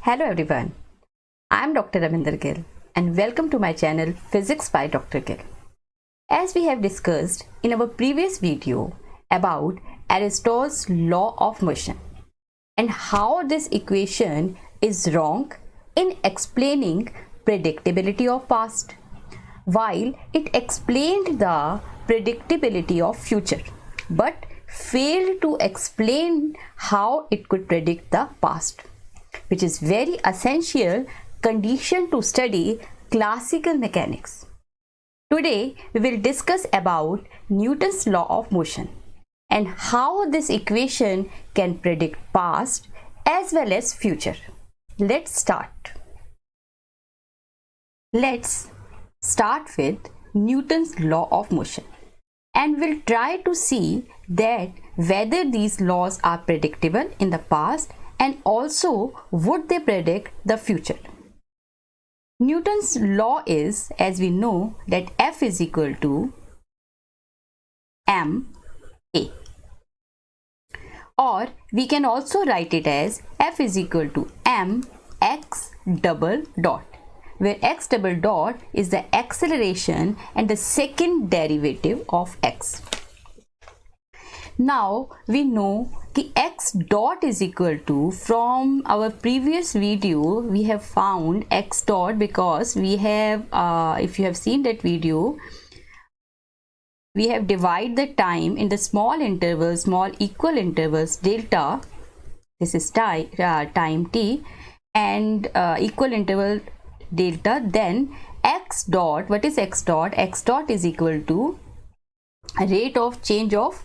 Hello everyone, I am Dr. Ravinder Gill and welcome to my channel Physics by Dr. Gill. As we have discussed in our previous video about Aristotle's law of motion and how this equation is wrong in explaining predictability of past, while it explained the predictability of future but failed to explain how it could predict the past, which is very essential condition to study classical mechanics. Today we will discuss about Newton's law of motion and how this equation can predict past as well as future. Let's start. Let's start with Newton's law of motion and we'll try to see that whether these laws are predictable in the past and also would they predict the future. Newton's law is, as we know, that F is equal to ma, or we can also write it as F is equal to mx double dot, where x double dot is the acceleration and the second derivative of x. Now we know that x dot is equal to, from our previous video we have found x dot because we have, if you have seen that video, we have divided the time in the small intervals, small equal intervals delta, this is time t, and equal interval delta, then x dot, what is x dot? X dot is equal to rate of change of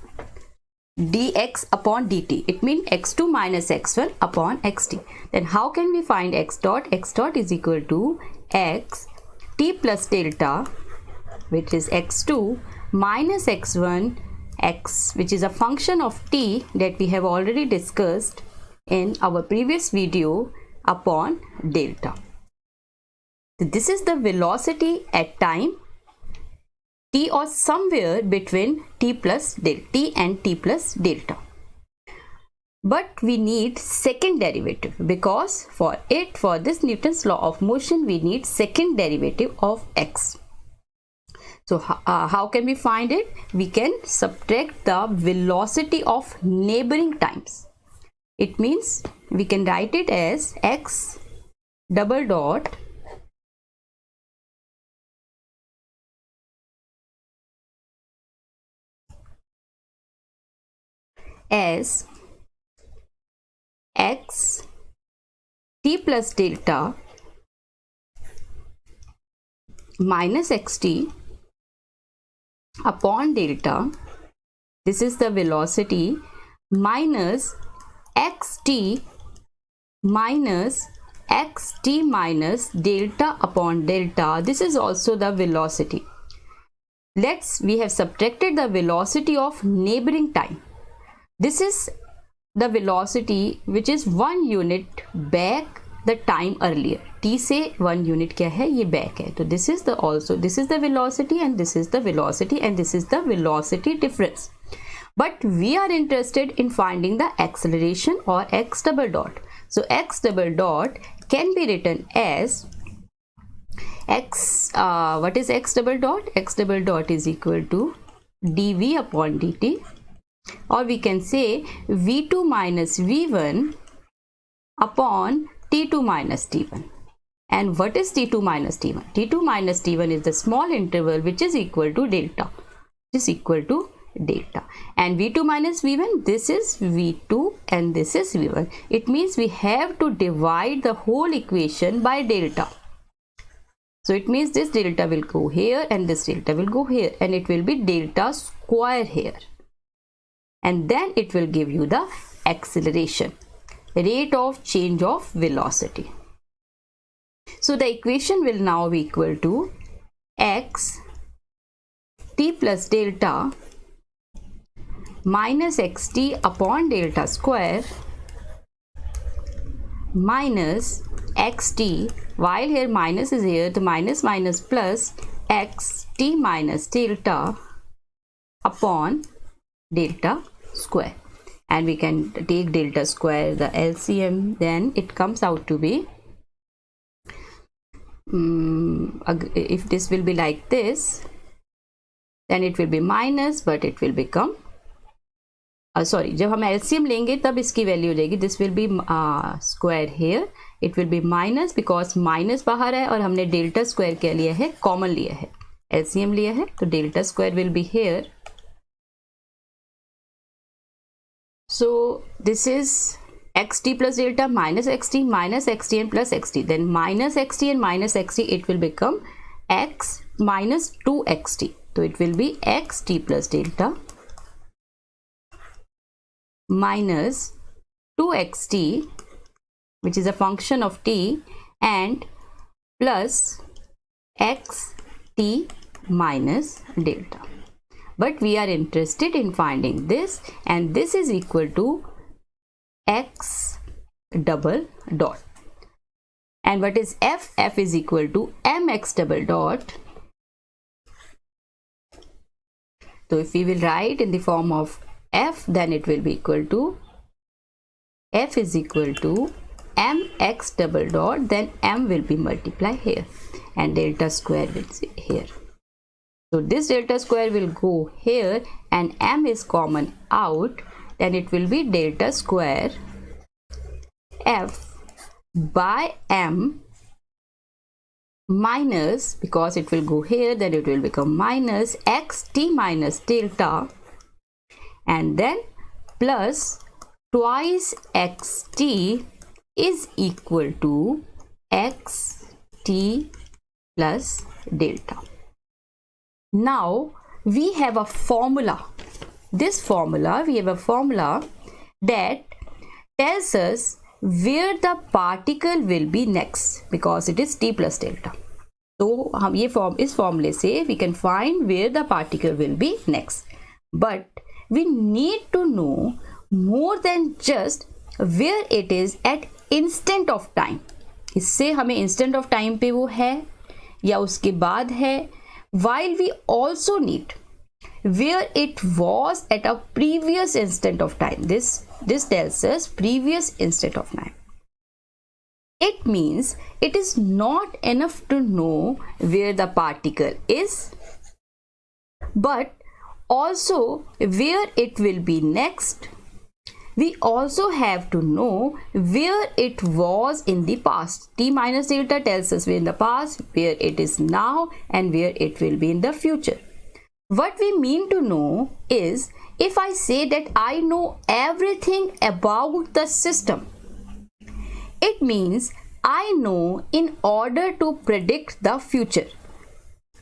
dx upon dt. It means x2 minus x1 upon xt. Then how can we find x dot? X dot is equal to x t plus delta, which is x2, minus x1 x, which is a function of t that we have already discussed in our previous video, upon delta. This is the velocity at time t, or somewhere between t and t plus delta. But we need second derivative because for this Newton's law of motion we need second derivative of x. So how can we find it? We can subtract the velocity of neighboring times. It means we can write it as x double dot as x t plus delta minus xt upon delta, this is the velocity, minus xt minus xt minus delta upon delta, this is also the velocity. We have subtracted the velocity of neighboring time. This is the velocity which is 1 unit back the time earlier. T से 1 unit क्या है? ये back है. So this is the velocity and this is the velocity and this is the velocity difference. But we are interested in finding the acceleration or x double dot. So x double dot can be written as x, what is x double dot? X double dot is equal to dv upon dt, or we can say v2 minus v1 upon t2 minus t1. And what is t2 minus t1? T2 minus t1 is the small interval which is equal to delta. And v2 minus v1, this is v2 and this is v1. It means we have to divide the whole equation by delta. So it means this delta will go here and this delta will go here, and it will be delta square here. And then it will give you the acceleration, rate of change of velocity. So the equation will now be equal to x t plus delta minus xt upon delta square minus xt, while here minus is here, the minus plus xt minus delta upon delta square. and we can take delta square, the LCM, then it comes out to be, if this will be like this, then it will be minus, but it will become, sorry, जब हम LCM लेंगे तब इसकी value हो जाएगी, this will be square here, it will be minus, because minus बाहर है और हमने डेल्टा स्क्वायर क्या लिया है, कॉमन लिया है, LCM लिया है, तो delta square will be here. So this is xt plus delta minus xt and plus xt, then minus xt and minus xt, it will become x minus 2xt. So it will be xt plus delta minus 2xt, which is a function of t, and plus xt minus delta. But we are interested in finding this, and this is equal to x double dot. And what is f? F is equal to mx double dot. So if we will write in the form of f, then it will be equal to, f is equal to mx double dot, then m will be multiplied here and delta square will be here. So this delta square will go here and m is common out, then it will be delta square f by m minus, because it will go here, then it will become minus xt minus delta, and then plus twice xt is equal to xt plus delta. Now we have a formula. This formula, we have a formula that tells us where the particle will be next, because it is t plus delta. So हम ये इस formula से we can find where the particle will be next. But we need to know more than just where it is at instant of time. इससे हमें instant of time पे वो है या उसके बाद है, while we also need where it was at a previous instant of time. This tells us previous instant of time. It means it is not enough to know where the particle is, but also where it will be next. We also have to know where it was in the past. T minus delta tells us where in the past, where it is now, and where it will be in the future. What we mean to know is, if I say that I know everything about the system, it means I know in order to predict the future.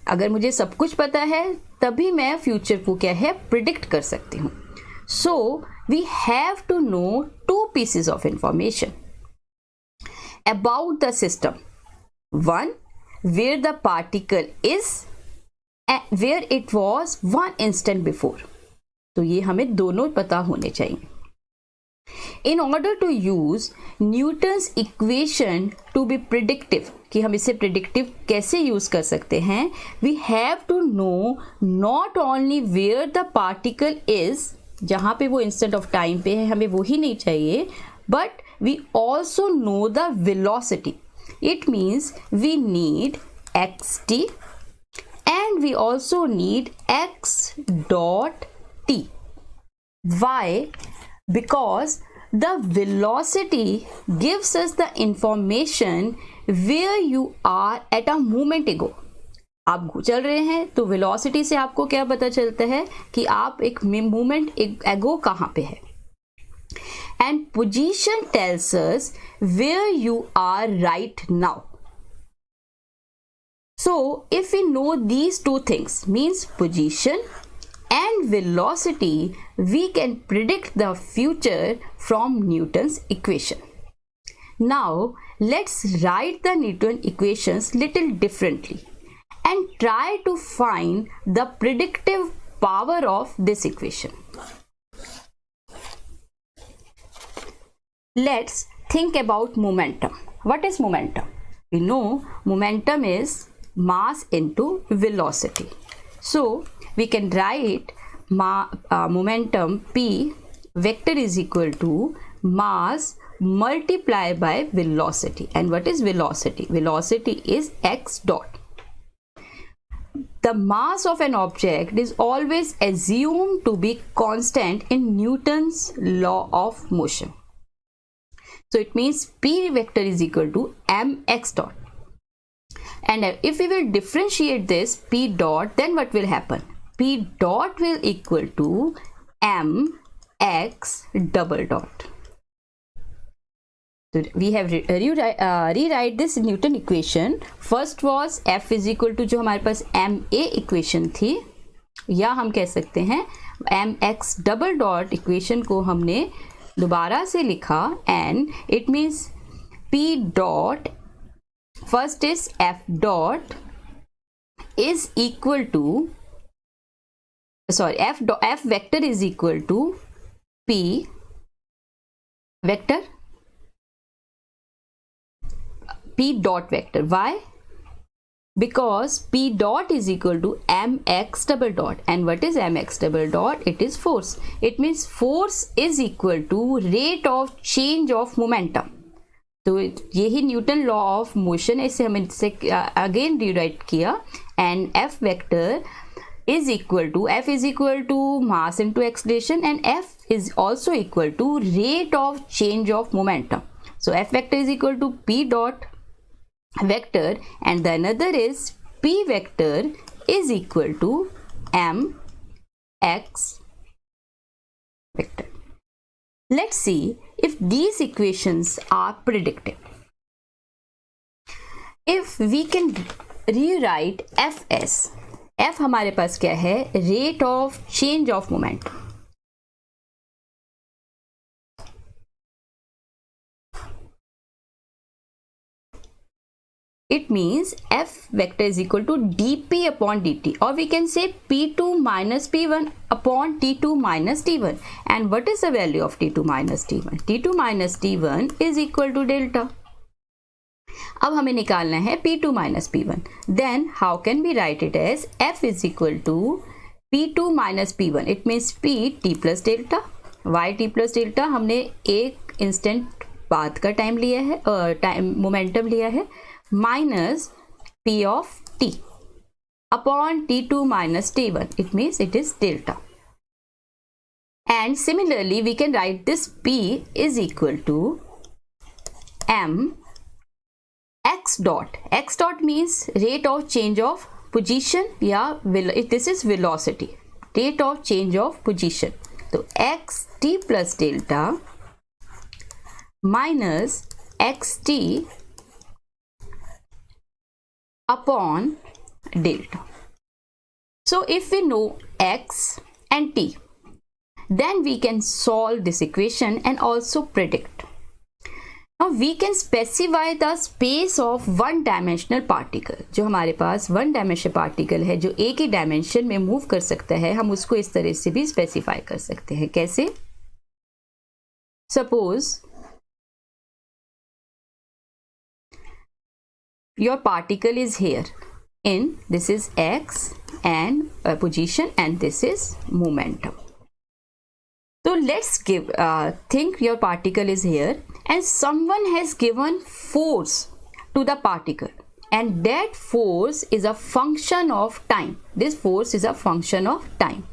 अगर मुझे सब कुछ पता है तभी मैं future को क्या है प्रिडिक्ट कर सकती हूँ. So we have to know two pieces of information about the system. One, where the particle is and where it was one instant before. तो ये हमें दोनों पता होने चाहिए. In order to use Newton's equation to be predictive, कि हम इसे predictive कैसे use कर सकते हैं, we have to know not only where the particle is, जहाँ पे वो instant of time पे है हमें वो ही नहीं चाहिए, but we also know the velocity. It means we need xt and we also need x dot t. Why? Because the velocity gives us the information where you are at a moment ago. आप चल रहे हैं तो velocity से आपको क्या पता चलता है कि आप एक मोमेंट एगो कहाँ पे है. And position tells us where you are right now. So if we know these two things, means position and velocity, we can predict the future from Newton's equation. Now let's write the Newton equations little differently and try to find the predictive power of this equation. Let's think about momentum. What is momentum? We know momentum is mass into velocity. So we can write momentum P, vector is equal to mass multiplied by velocity. And what is velocity? Velocity is x dot. The mass of an object is always assumed to be constant in Newton's law of motion. So it means P vector is equal to mx dot. And if we will differentiate this P dot, then what will happen? P dot will equal to mx double dot. So we have rewrite this Newton equation. First was F is equal to जो हमारे पास ma equation थी, या हम कह सकते हैं mx double dot equation को हमने दोबारा से लिखा, and it means p dot first is f dot is equal to, sorry, f vector is equal to p vector, p dot vector. Why? Because p dot is equal to mx double dot. And what is mx double dot? It is force. It means force is equal to rate of change of momentum. तो यही Newton law of motion है, इसे हम इसे again rewrite किया, and f vector is equal to, f is equal to mass into acceleration, and f is also equal to rate of change of momentum. So f vector is equal to p dot vector, and the another is p vector is equal to mx vector. Let's see if these equations are predictive. If we can rewrite fs, f हमारे पास क्या है? Rate of change of moment. It means f vector is equal to dp upon dt, or we can say p2 minus p1 upon t2 minus t1. And what is the value of t2 minus t1? t2 minus t1 is equal to delta. अब हमें निकालना है p2 minus p1. Then how can we write it as f is equal to p2 minus p1? It means p t plus delta. Why t plus delta? हमने एक instant बाद का time लिया है, टाइम मोमेंटम लिया है, minus p of t upon t2 minus t1. It means it is delta. And similarly we can write this p is equal to m x dot. X dot means rate of change of position, या this is velocity, rate of change of position. तो x t plus delta minus x t upon delta. So if we know x and t, then we can solve this equation and also predict. Now we can specify the space of one dimensional particle. जो हमारे पास one dimensional particle है, जो एक ही dimension में move कर सकता है, हम उसको इस तरह से भी स्पेसिफाई कर सकते हैं. कैसे? Suppose your particle is here in, this is x and position, and this is momentum. So let's give think your particle is here and someone has given force to the particle, and that force is a function of time. This force is a function of time.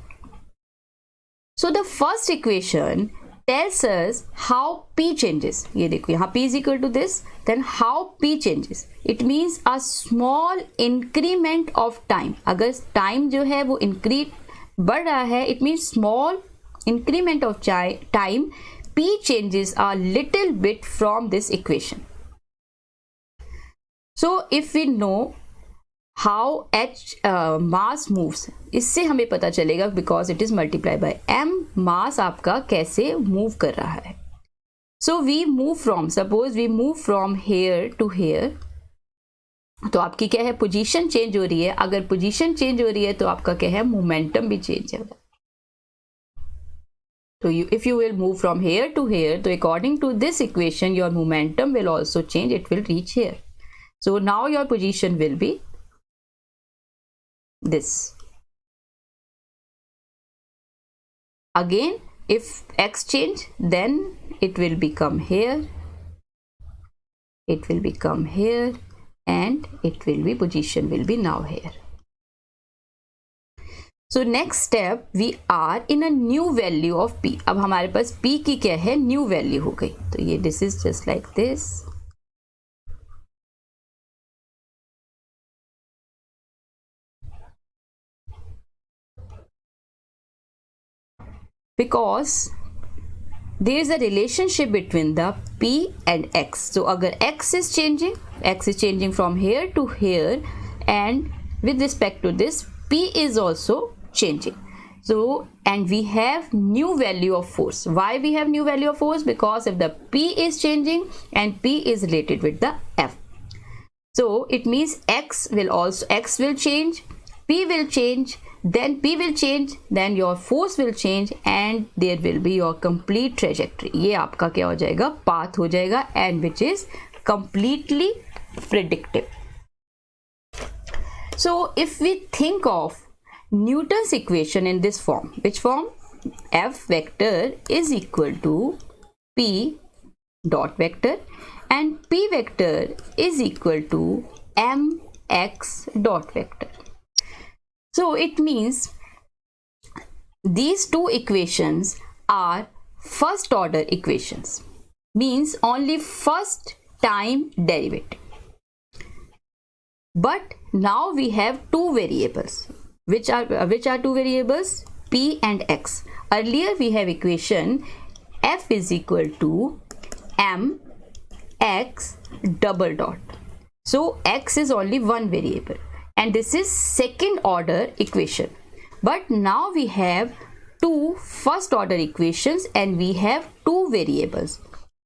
So the first equation tells us how p changes. ये देखो यहाँ p is equal to this, then how p changes. It means a small increment of time. अगर time जो है वो increase बढ़ रहा है, it means small increment of time. p changes a little bit from this equation. So if we know how h mass moves, इससे हमें पता चलेगा, because it is multiplied by m, mass आपका कैसे move कर रहा है. So we move from, suppose we move from here to here, तो आपकी क्या है? पोजीशन चेंज हो रही है. अगर पोजीशन चेंज हो रही है तो आपका क्या है? मोमेंटम भी चेंज होगा. तो if you will move from here to here, तो according to this equation your momentum will also change. It will reach here. So now your position will be this. Again if x change, then it will become here, it will become here, and it will be, position will be now here. So next step, we are in a new value of p. अब हमारे पास p की क्या है, new value हो गई. तो ये this is just like this. Because there is a relationship between the p and x. So अगर x is changing from here to here, and with respect to this, p is also changing. So, and we have new value of force. Why we have new value of force? Because if the p is changing and p is related with the f. So it means x will change, p will change, then p will change, then your force will change, and there will be your complete trajectory. ये आपका क्या हो जाएगा, path हो जाएगा, and which is completely predictive. So if we think of Newton's equation in this form, which form? F vector is equal to p dot vector, and p vector is equal to mx dot vector. So it means these two equations are first order equations, means only first time derivative. But now we have two variables. Which are two variables? P and x. Earlier we have equation f is equal to m x double dot. So x is only one variable, and this is second order equation. But now we have two first order equations, and we have two variables,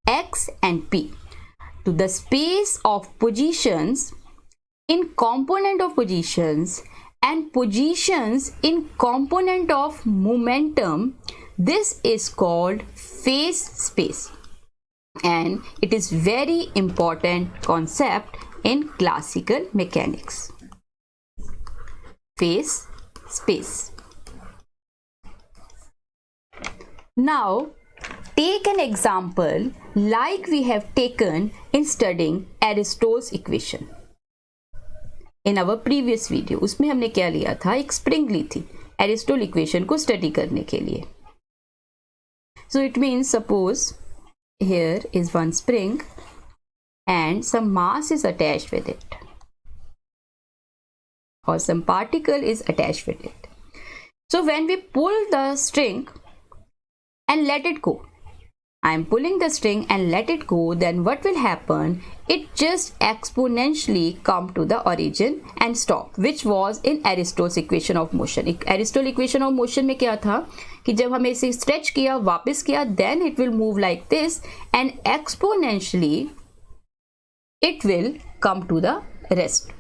x and p. To the space of positions in component of positions and positions in component of momentum, this is called phase space, and it is very important concept in classical mechanics. Phase space. Now take an example like we have taken in studying Aristotle's equation. In our previous video, उसमें हमने क्या लिया था, एक spring ली थी Aristotle equation को study करने के लिए. So it means suppose here is one spring and some mass is attached with it, or some particle is attached with it. So when we pull the string and let it go, I am pulling the string and let it go, then what will happen? It just exponentially come to the origin and stop, which was in Aristotle's equation of motion. Aristotle's equation of motion में क्या था कि जब हमें इसे stretch किया, वापस किया, then it will move like this, and exponentially it will come to the rest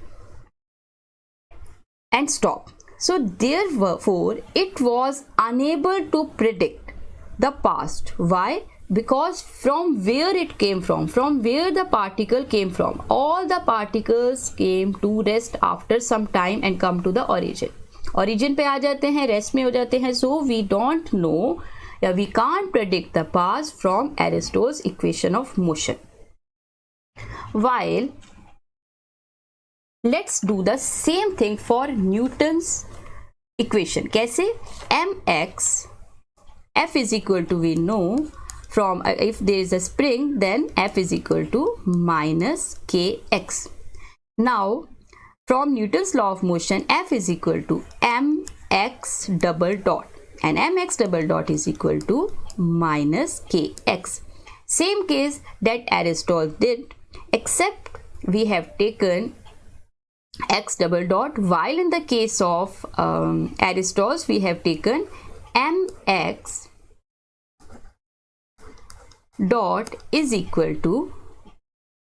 and stop. So therefore it was unable to predict the past. Why? Because from where it came from where the particle came from, all the particles came to rest after some time and come to the origin. Origin पे आ जाते हैं, rest में हो जाते हैं. So we don't know, we can't predict the past from Aristotle's equation of motion. While let's do the same thing for Newton's equation. कैसे? mx, f is equal to, we know from if there is a spring, then f is equal to minus kx. Now from Newton's law of motion, f is equal to mx double dot, and mx double dot is equal to minus kx. Same case that Aristotle did, except we have taken x double dot, while in the case of Aristotle's we have taken mx dot is equal to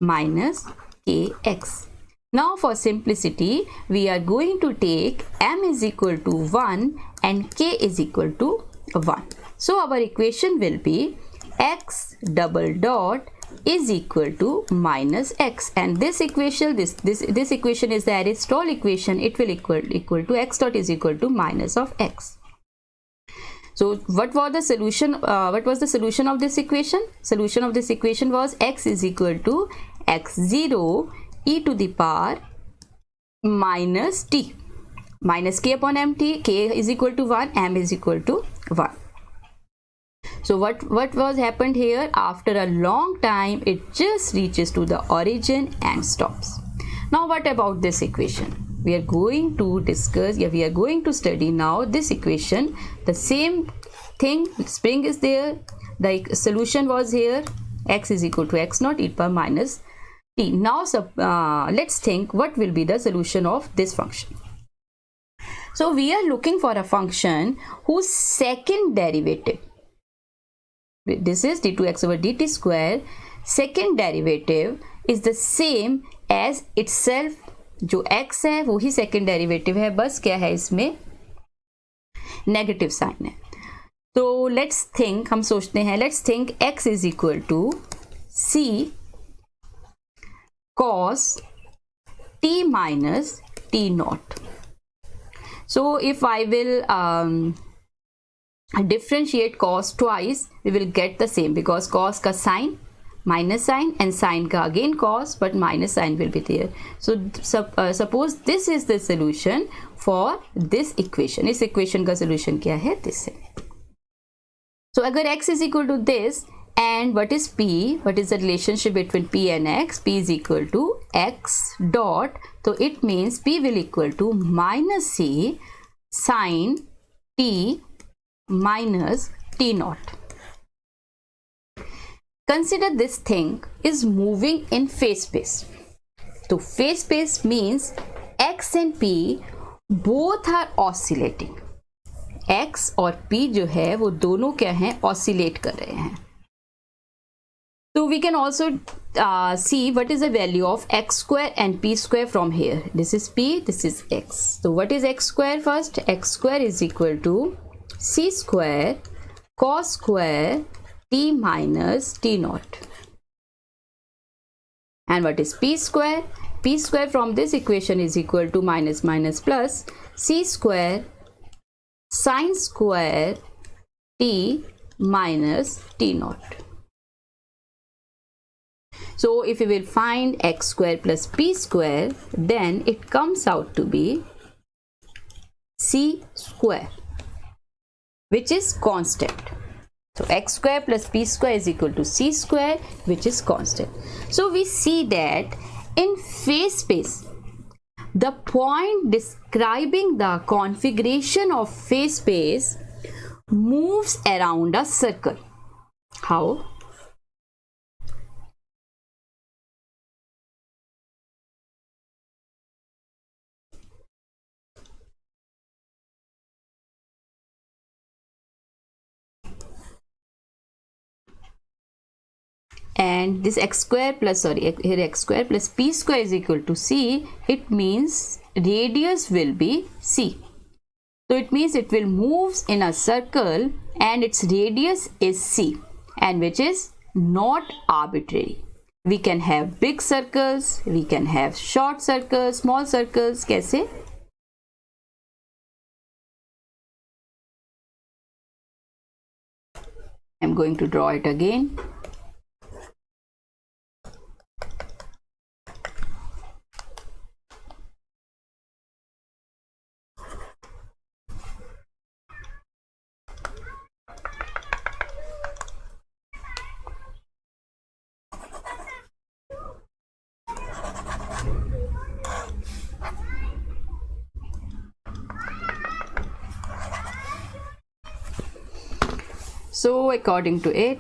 minus kx. Now for simplicity, we are going to take m is equal to 1 and k is equal to 1. So our equation will be x double dot is equal to minus x, and this equation, this equation is the Aristotle equation. It will equal to x dot is equal to minus of x. So what was the solution? What was the solution of this equation? Solution of this equation was x is equal to x0 e to the power minus t, minus k upon mt. K is equal to 1, m is equal to 1. So what was happened here? After a long time, it just reaches to the origin and stops. Now what about this equation? We are going to discuss, we are going to study now this equation. The same thing, spring is there, the solution was here, x is equal to x naught e to the power minus t. Now let's think what will be the solution of this function. So we are looking for a function whose second derivative, this is d2x over dt square, second derivative is the same as itself. जो x है वही second derivative है, बस क्या है इसमें negative sign है. तो लेट्स थिंक, हम सोचते हैं, let's think x is equal to c cos t minus t naught. So if I will differentiate cos twice, we will get the same, because cos का sign minus sign and sign ka again cos, but minus sign will be there. So suppose this is the solution for this equation. इस equation का solution क्या है? this है. So अगर x is equal to this, and what is p, what is the relationship between p and x? P is equal to x dot, so it means p will equal to minus c sin t minus t naught. Consider this thing is moving in phase space. So phase space means x and p both are oscillating. x और p जो है वो दोनों क्या हैं? oscillate कर रहे हैं. So we can also see what is the value of x square and p square from here. This is p, this is x. So what is x square first? X square is equal to c square cos square t minus t naught. And what is p square? P square from this equation is equal to minus minus plus c square sin square t minus t naught. So if we will find x square plus p square, then it comes out to be c square, which is constant. So x square plus p square is equal to c square, which is constant. So we see that in phase space, the point describing the configuration of phase space moves around a circle. How? And this x square plus, sorry, here x square plus p square is equal to c. It means radius will be c. So it means it will move in a circle and its radius is c, and which is not arbitrary. We can have big circles, we can have short circles, small circles. कैसे? I'm going to draw it again. So according to it,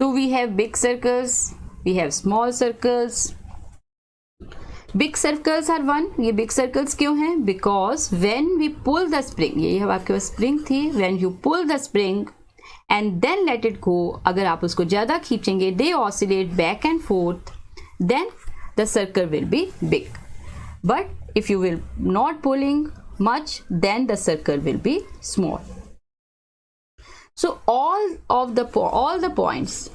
so we have big circles, we have small circles. Big circles are one. ये big circles क्यों हैं? Because when we pull the spring, ये आपके पास spring थी, when you pull the spring and then let it go, अगर आप उसको ज़्यादा खींचेंगे, they oscillate back and forth, then the circle will be big. But if you will not pulling much, then the circle will be small. So all the points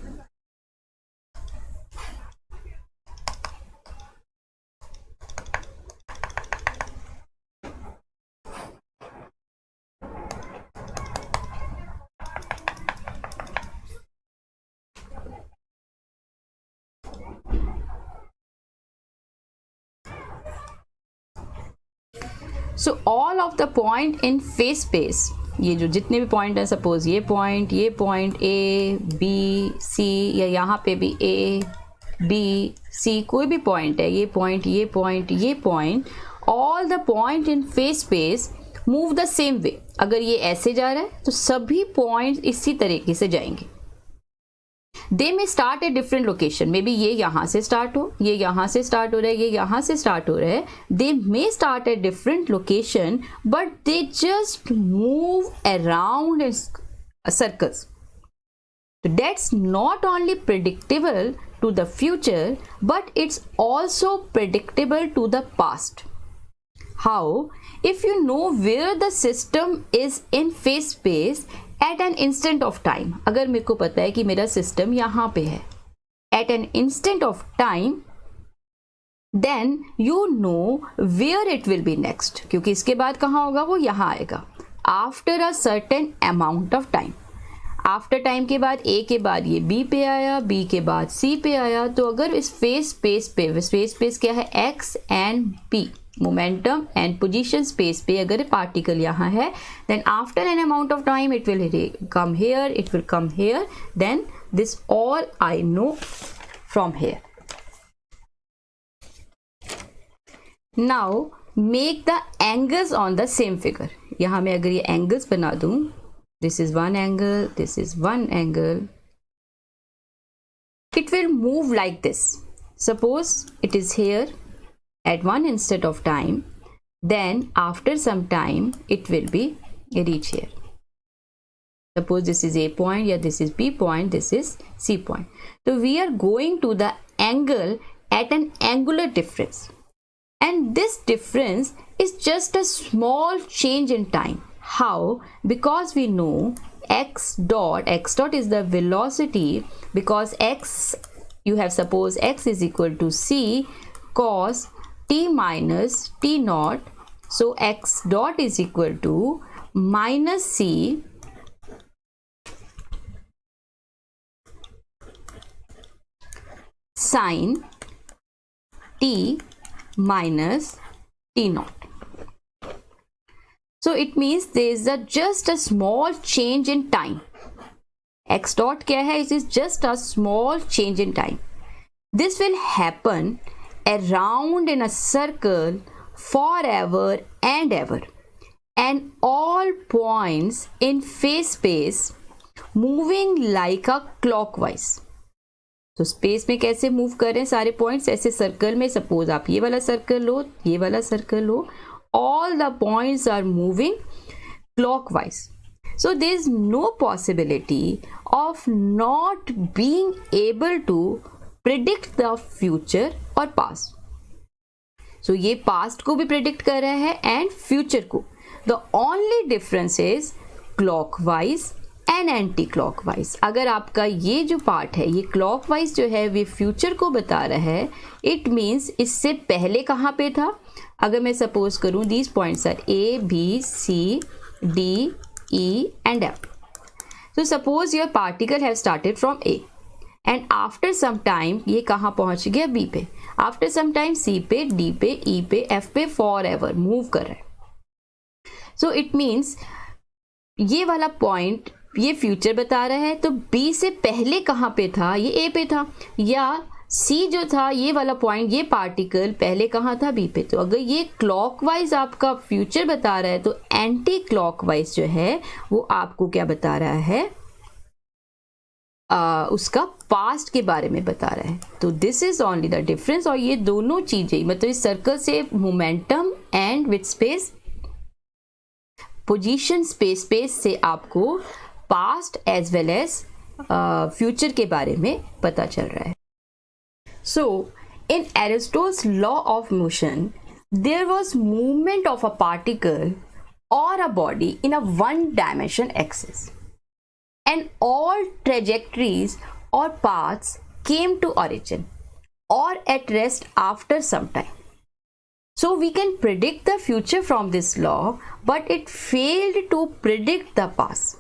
so all of the point in phase space, ये जो जितने भी point हैं, suppose ये point A B सी, या यहाँ पे भी ए बी सी, कोई भी पॉइंट है, ये point, all the point in face space move the same way. अगर ये ऐसे जा रहा है तो सभी पॉइंट इसी तरीके से जाएंगे. दे में start a different location, may be ये यहाँ से स्टार्ट हो, ये यहाँ से स्टार्ट हो रहा है, ये यहाँ से स्टार्ट हो रहा है. They may start a different location but they just move around in circles. That's not only predictable to the future but it's also predictable to the past. How? If you know where the system is in phase space at an instant of time, अगर मेरे को पता है कि मेरा system यहाँ पे है at an instant of time, then you know where it will be next, क्योंकि इसके बाद कहाँ होगा, वो यहाँ आएगा after a certain amount of time. After time के बाद ए के बाद ये बी पे आया, बी के बाद सी पे आया. तो अगर इस फेस स्पेस क्या है, x and p, momentum and position space पे अगर पार्टिकल यहाँ है, then after an amount of time it will come here, it will come here, then this all I know from here. Now make the angles on the same figure. यहाँ मैं अगर ये angles बना दूं, this is one angle, this is one angle, it will move like this. Suppose it is here at one instant of time, then after some time it will be reach here. Suppose this is A point, yeah, this is B point, this is C point. So we are going to the angle at an angular difference, and this difference is just a small change in time. How? Because we know x dot is the velocity, because x, you have suppose x is equal to c cos t minus t naught. So x dot is equal to minus c sin t minus t naught. So it means there is just a small change in time. X dot क्या है? It is just a small change in time. This will happen around in a circle forever and ever, and all points in phase space moving like a clockwise. तो space में कैसे move कर रहे हैं सारे points, ऐसे circle में. Suppose आप ये वाला सर्कल लो, ये वाला circle low, all the points are moving clockwise. So there is no possibility of not being able to predict the future or past. So ये past को भी predict कर रहा है and future को. The only difference is clockwise and anti-clockwise. अगर आपका ये जो पार्ट है, ये clockwise जो है, ये future को बता रहा है, it means इससे पहले कहाँ पे था. अगर मैं सपोज करूं these points are A B C D E and F. So suppose your particle have started from A and after some time ये कहाँ पहुंच गया, बी पे. आफ्टर सम टाइम सी पे, डी पे, ई पे, एफ पे, फॉर एवर मूव कर रहा है. सो इट मीन्स ये वाला पॉइंट ये फ्यूचर बता रहा है. तो बी से पहले कहाँ पे था, ये ए पे था, या सी जो था ये वाला पॉइंट, ये पार्टिकल पहले कहाँ था, बी पे. तो अगर ये क्लॉकवाइज आपका फ्यूचर बता रहा है तो एंटी क्लॉकवाइज जो है वो आपको क्या बता रहा है, उसका पास्ट के बारे में बता रहा है. तो this is only the difference. और ये दोनों चीजें, मतलब इस सर्कल से momentum and with space, position space से आपको past as well as future के बारे में पता चल रहा है. So, in Aristotle's law of motion, there was movement of a particle or a body in a one-dimension axis, and all trajectories or paths came to origin or at rest after some time. So we can predict the future from this law, but it failed to predict the past,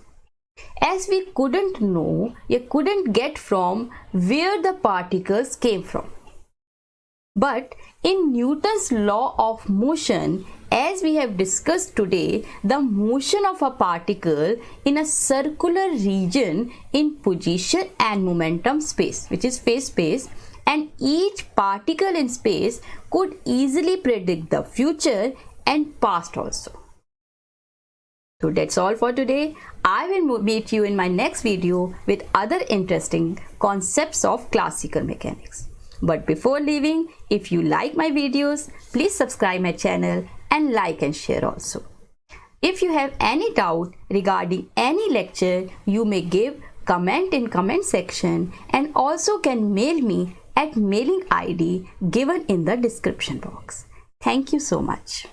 as we couldn't know, you couldn't get from where the particles came from. But in Newton's law of motion, as we have discussed today, the motion of a particle in a circular region in position and momentum space, which is phase space, and each particle in space could easily predict the future and past also. So that's all for today. I will meet you in my next video with other interesting concepts of classical mechanics. But before leaving, if you like my videos, please subscribe my channel and like and share also. If you have any doubt regarding any lecture, you may give comment in comment section, and also can mail me at mailing ID given in the description box. Thank you so much.